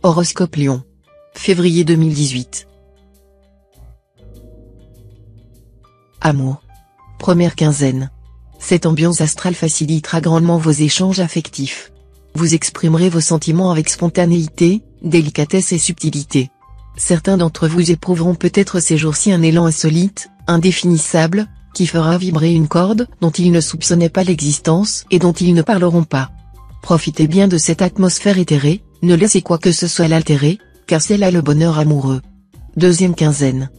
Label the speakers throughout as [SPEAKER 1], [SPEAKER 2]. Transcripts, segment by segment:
[SPEAKER 1] Horoscope Lion. Février 2018. Amour. Première quinzaine. Cette ambiance astrale facilitera grandement vos échanges affectifs. Vous exprimerez vos sentiments avec spontanéité, délicatesse et subtilité. Certains d'entre vous éprouveront peut-être ces jours-ci un élan insolite, indéfinissable, qui fera vibrer une corde dont ils ne soupçonnaient pas l'existence et dont ils ne parleront pas. Profitez bien de cette atmosphère éthérée, ne laissez quoi que ce soit l'altérer, car c'est là le bonheur amoureux. Deuxième quinzaine.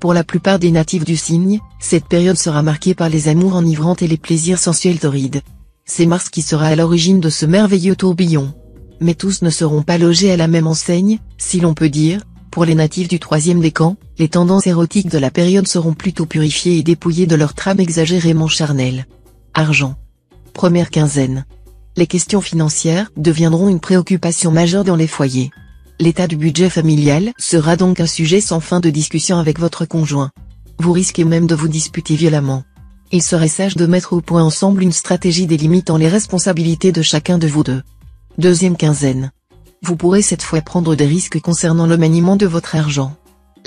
[SPEAKER 1] Pour la plupart des natifs du signe, cette période sera marquée par les amours enivrantes et les plaisirs sensuels torrides. C'est Mars qui sera à l'origine de ce merveilleux tourbillon. Mais tous ne seront pas logés à la même enseigne, si l'on peut dire. Pour les natifs du troisième décan, les tendances érotiques de la période seront plutôt purifiées et dépouillées de leur trame exagérément charnelle. Argent. Première quinzaine. Les questions financières deviendront une préoccupation majeure dans les foyers. L'état du budget familial sera donc un sujet sans fin de discussion avec votre conjoint. Vous risquez même de vous disputer violemment. Il serait sage de mettre au point ensemble une stratégie délimitant les responsabilités de chacun de vous deux. Deuxième quinzaine. Vous pourrez cette fois prendre des risques concernant le maniement de votre argent.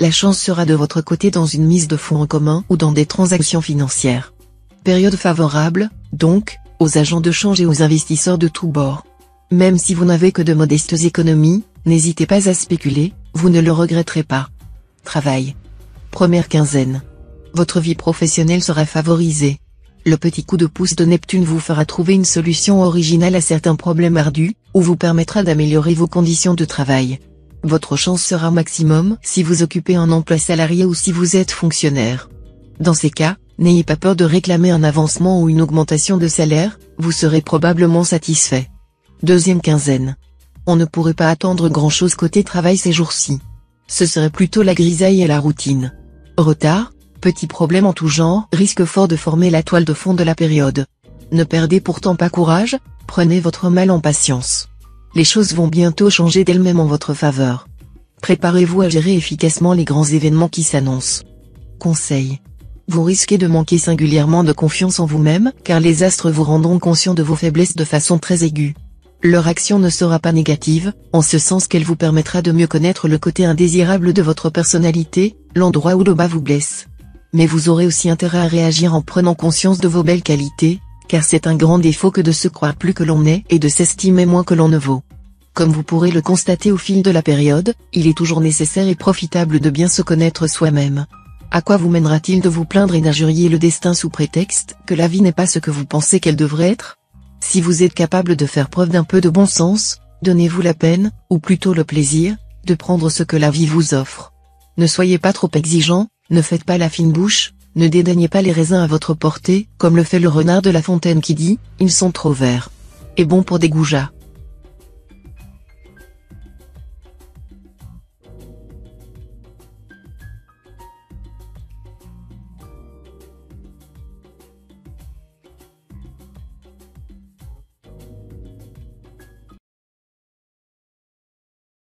[SPEAKER 1] La chance sera de votre côté dans une mise de fonds en commun ou dans des transactions financières. Période favorable, donc, aux agents de change et aux investisseurs de tous bords. Même si vous n'avez que de modestes économies, n'hésitez pas à spéculer, vous ne le regretterez pas. Travail. Première quinzaine. Votre vie professionnelle sera favorisée. Le petit coup de pouce de Neptune vous fera trouver une solution originale à certains problèmes ardus, ou vous permettra d'améliorer vos conditions de travail. Votre chance sera maximum si vous occupez un emploi salarié ou si vous êtes fonctionnaire. Dans ces cas, n'ayez pas peur de réclamer un avancement ou une augmentation de salaire, vous serez probablement satisfait. Deuxième quinzaine. On ne pourrait pas attendre grand-chose côté travail ces jours-ci. Ce serait plutôt la grisaille et la routine. Retard, petits problèmes en tout genre risquent fort de former la toile de fond de la période. Ne perdez pourtant pas courage, prenez votre mal en patience. Les choses vont bientôt changer d'elles-mêmes en votre faveur. Préparez-vous à gérer efficacement les grands événements qui s'annoncent. Conseil. Vous risquez de manquer singulièrement de confiance en vous-même, car les astres vous rendront conscient de vos faiblesses de façon très aiguë. Leur action ne sera pas négative, en ce sens qu'elle vous permettra de mieux connaître le côté indésirable de votre personnalité, l'endroit où le bas vous blesse. Mais vous aurez aussi intérêt à réagir en prenant conscience de vos belles qualités, car c'est un grand défaut que de se croire plus que l'on est et de s'estimer moins que l'on ne vaut. Comme vous pourrez le constater au fil de la période, il est toujours nécessaire et profitable de bien se connaître soi-même. À quoi vous mènera-t-il de vous plaindre et d'injurier le destin sous prétexte que la vie n'est pas ce que vous pensez qu'elle devrait être? Si vous êtes capable de faire preuve d'un peu de bon sens, donnez-vous la peine, ou plutôt le plaisir, de prendre ce que la vie vous offre. Ne soyez pas trop exigeant, ne faites pas la fine bouche, ne dédaignez pas les raisins à votre portée, comme le fait le renard de La Fontaine qui dit « Ils sont trop verts. Et bon pour des goujats ».